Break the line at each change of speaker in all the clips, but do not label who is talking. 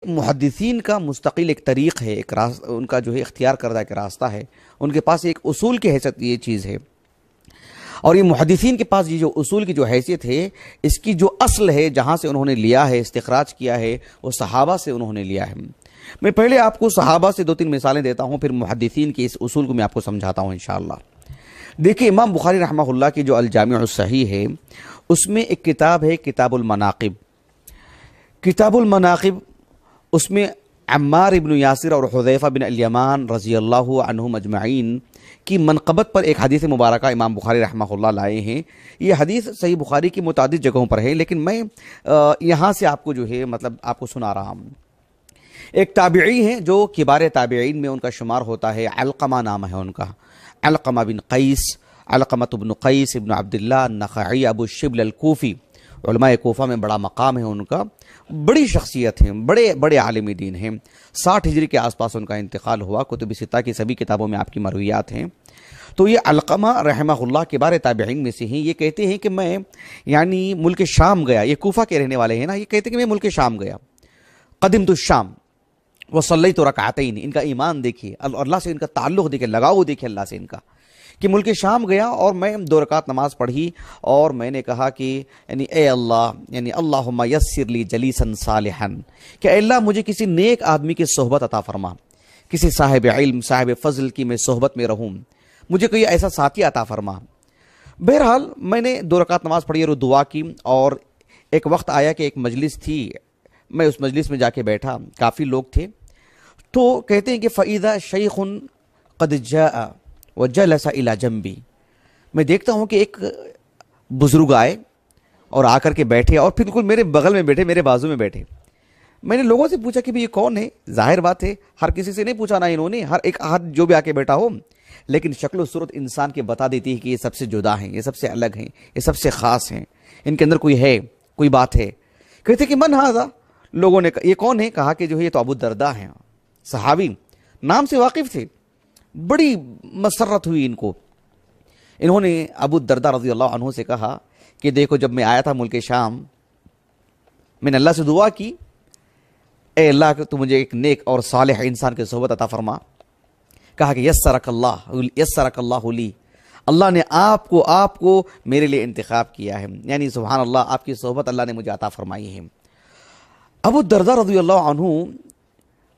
محدثین کا مستقل ایک طریق ہے، ایک ان کا جو ہے اختیار کردہ ایک راستہ ہے، ان کے پاس ایک اصول کی حیثیت یہ چیز ہے، اور یہ محدثین کے پاس یہ جو اصول کی جو حیثیت ہے، اس کی جو اصل ہے جہاں سے انہوں نے لیا ہے، استخراج کیا ہے، وہ صحابہ سے انہوں نے لیا ہے۔ میں پہلے آپ کو صحابہ سے 2-3 مثالیں دیتا ہوں، پھر محدثین کے اس اصول کو میں آپ کو سمجھاتا ہوں انشاءاللہ۔ دیکھیں امام بخاری رحمہ اللہ کی جو الجامع الصحیح ہے، اس میں ایک کتاب ہے کتاب المناقب۔ کتاب المناقب، اس میں عمار ابن یاسر اور حذیفہ بن الیمان رضی اللہ عنہم اجمعین کی منقبت پر ایک حدیث مبارکہ امام بخاری رحمہ اللہ لائے ہیں۔ یہ حدیث صحیح بخاری کی متعدد جگہوں پر ہے، لیکن میں یہاں سے آپ کو جو ہے آپ کو سنا رہا ہوں۔ ایک تابعی ہیں جو کبار تابعین میں ان کا شمار ہوتا ہے، علقمہ نام ہے ان کا، علقمہ بن قیس، علقمۃ بن قیس ابن عبداللہ النخعی ابو الشبل الکوفی، علماء کوفہ میں بڑا مقام ہے ان کا، بڑی شخصیت ہیں، بڑے عالم دین ہیں۔ 60 ہجری کے آس پاس ان کا انتقال ہوا، کتب ستہ کی سبھی کتابوں میں آپ کی مرویات ہیں۔ تو یہ علقمہ رحمہ اللہ کبار تابعین میں سے ہیں۔ یہ کہتے ہیں کہ میں ملک شام گیا، یہ کوفہ کے رہنے والے ہیں نا، یہ کہتے ہیں کہ میں ملک شام گیا، قدمت الشام وصلیت رکعتین۔ ان کا ایمان دیکھیے، اللہ سے ان کا تعلق دیکھیے، لگاؤ دیکھیے اللہ سے ان کا، کہ ملک شام گیا اور میں 2 رکعت نماز پڑھی، اور میں نے کہا کہ اے اللہ، اللہم یسر لی جلیسا صالحا، کہ اے اللہ مجھے کسی نیک آدمی کی صحبت عطا فرما، کسی صاحب علم، صاحب فضل کی میں صحبت میں رہوں، مجھے کوئی ایسا ساتھی عطا فرما۔ بہرحال میں نے 2 رکعت نماز پڑھی اور دعا کی، اور ایک وقت آیا کہ ایک مجلس تھی، میں اس مجلس میں جا کے بیٹھا، کافی لوگ تھے۔ تو کہتے ہیں کہ فَإِذَا شَيْخٌ قَدْ جَاءَ وَجَلَسَ إِلَى جَنْبِي، میں دیکھتا ہوں کہ ایک بزرگ آئے اور آ کر کے بیٹھے، اور پھر بالکل میرے بغل میں بیٹھے، میرے بازو میں بیٹھے۔ میں نے لوگوں سے پوچھا کہ یہ کون ہے؟ ظاہر بات ہے ہر کسی سے نہیں پوچھا، نہ انہوں نے، ہر ایک ہاتھ جو بھی آ کے بیٹھا ہو، لیکن شکل و صورت انسان کے بتا دیتی ہے کہ یہ سب سے جدا ہیں، یہ سب سے الگ ہیں، یہ سب سے خاص ہیں، ان کے اندر کوئی ہے، کوئی بات ہے۔ کہتے کہ من ھذا، لوگوں نے یہ کون ہے؟ کہا کہ جو ہے یہ تو ابو الدرداء ہیں، صحابی، نام سے واقف تھے۔ بڑی مسرت ہوئی ان کو۔ انہوں نے ابو الدرداء رضی اللہ عنہ سے کہا کہ دیکھو جب میں آیا تھا ملک شام، میں نے اللہ سے دعا کی، اے اللہ کہ تو مجھے ایک نیک اور صالح انسان کی صحبت عطا فرما۔ کہا کہ یسرک اللہ لی، اللہ نے آپ کو میرے لیے انتخاب کیا ہے، سبحان اللہ، آپ کی صحبت اللہ نے مجھے عطا فرمائی ہے۔ ابو الدرداء رضی اللہ عنہ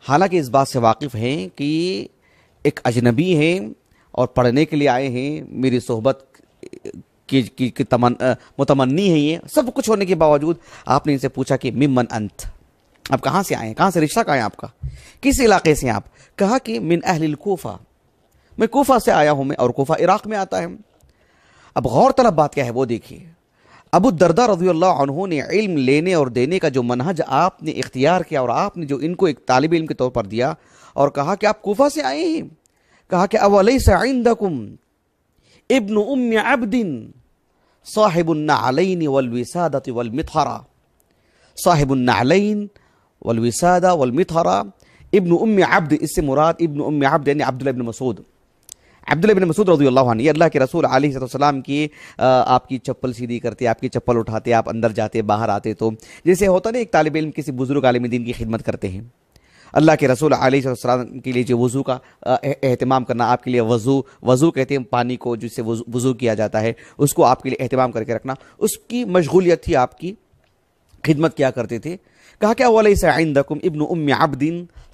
حالانکہ اس بات سے واقف ہیں کہ ایک اجنبی ہیں اور پڑھنے کے لیے آئے ہیں، میری صحبت کی متمنی ہے، یہ سب کچھ ہونے کے باوجود آپ نے ان سے پوچھا کہ ممن انت، آپ کہاں سے آئے ہیں، کہاں سے رشتہ کہاں ہے آپ کا، کس علاقے سے ہیں آپ؟ کہا کہ من اہل الکوفہ، میں کوفہ سے آیا ہوں، میں، اور کوفہ عراق میں آتا ہے۔ اب غور طلب بات کیا ہے وہ دیکھیے، ابو الدرداء رضی اللہ عنہ نے علم لینے اور دینے کا جو منہج آپ نے اختیار کیا، اور آپ نے جو ان کو ایک طالب علم کے طور پر دیا، اور کہا کہ آپ کوفہ سے آئے ہیں، کہا کہ اولیس عندکم ابن ام عبد صاحب النعلین والوسادۃ والمطھرہ، صاحب النعلین والوسادہ والمطھرہ، ابن ام عبد، اس سے مراد ابن ام عبد یعنی عبداللہ بن مسعود، عبداللہ بن مسعود رضی اللہ عنہ، یہ اللہ کے رسول علیہ السلام کی آپ کی چپل سیدھی کرتے، آپ کی چپل اٹھاتے، آپ اندر جاتے باہر آتے، تو جیسے ہوتا نا ایک طالب علم کسی بزرگ عالم دین کی خدمت کرتے ہیں، اللہ کے رسول علیہ السلام کے لیے جو وضو کا اہتمام کرنا، آپ کے لیے وضو کہتے ہیں پانی کو جس سے وضو کیا جاتا ہے، اس کو آپ کے لیے اہتمام کر کے رکھنا، اس کی مشغولیت تھی، آپ کی خدمت کیا کرتے تھے۔ کہا کہ ولیس عندکم ابن ام عبد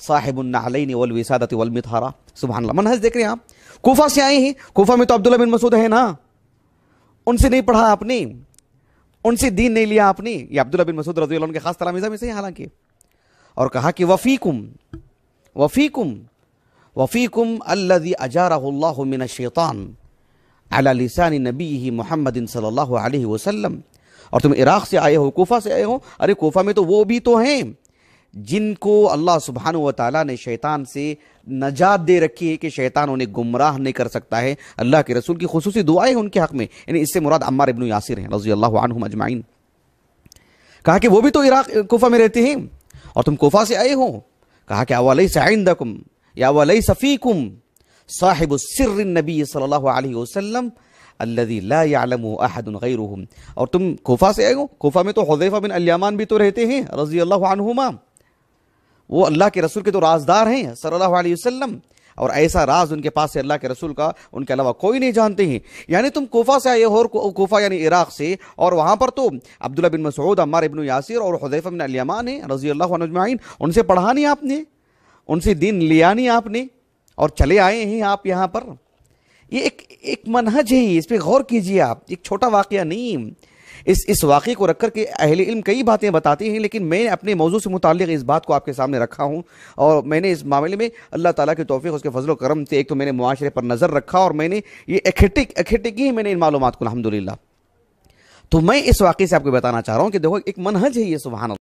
صاحب النعلین والوسادۃ والمطھرہ، سبحان اللہ، منہج دیکھ رہے ہیں آپ، کوفہ سے آئے ہیں، کوفہ میں تو عبداللہ بن مسعود ہے نا، ان سے نہیں پڑھا آپ نے، ان سے دین نہیں لیا آپ نے، یہ عبداللہ بن مسعود رضی اللہ عنہ کے خاص تلامذہ میں سے ہیں حالانکہ۔ اور کہا کہ وفیکم الذی اجارہ اللہ من الشیطان علی لسان نبیہ محمد صلی اللہ علیہ وسلم، اور تم عراق سے آئے ہو، کوفہ سے آئے ہو، ارے کوفہ میں تو وہ بھی تو ہیں جن کو اللہ سبحانہ و تعالیٰ نے شیطان سے نجات دے رکھی ہے کہ شیطان انہیں گمراہ نہیں کر سکتا ہے۔ اللہ کے رسول کی خصوصی دعائیں ان کے حق میں، یعنی اس سے مراد عمار ابن یاسر ہیں رضی اللہ عنہم اجمعین۔ کہا کہ وہ بھی تو عراق کوفہ میں رہتے ہیں اور تم کوفہ سے آئے ہو۔ کہا کہ اولیس عندکم یا اولیس فیکم صاحب السر النبی صلی اللہ علیہ وسلم الذی لا یعلمہ احد غیرہم، اور تم کوفہ سے آئے ہو، کوفہ میں تو حذیفہ بن الیمان بھی تو رہتے ہیں رضی اللہ عنہما، وہ اللہ کے رسول کے تو رازدار ہیں صلی اللہ علیہ وسلم، اور ایسا راز ان کے پاس سے اللہ کے رسول کا ان کے علاوہ کوئی نہیں جانتے ہیں۔ یعنی تم کوفہ سے آئے ہو، اور کوفہ یعنی عراق سے، اور وہاں پر تو عبداللہ بن مسعود، عمار بن یاسر اور حذیفہ بن الیمان ہیں رضی اللہ عنہ اجمعین، ان سے پڑھا نہیں آپ نے، ان سے دین لیا نہیں آپ نے، اور چلے آئے ہیں آپ یہاں پر۔ یہ ایک منہج ہے، اس پہ غور کیجئے آپ، ایک چھوٹا واقعہ نہیں۔ اس واقعے کو رکھ کر کے اہل علم کئی باتیں بتاتے ہیں، لیکن میں اپنے موضوع سے متعلق اس بات کو آپ کے سامنے رکھا ہوں، اور میں نے اس معاملے میں اللہ تعالیٰ کی توفیق، اس کے فضل و کرم سے ایک تو میں نے معاشرے پر نظر رکھا، اور میں نے یہ اکٹھے کی میں نے ان معلومات کو الحمدللہ۔ تو میں اس واقعے سے آپ کو بتانا چاہ رہا ہوں کہ دیکھو ایک منہج ہے یہ، سبحان اللہ۔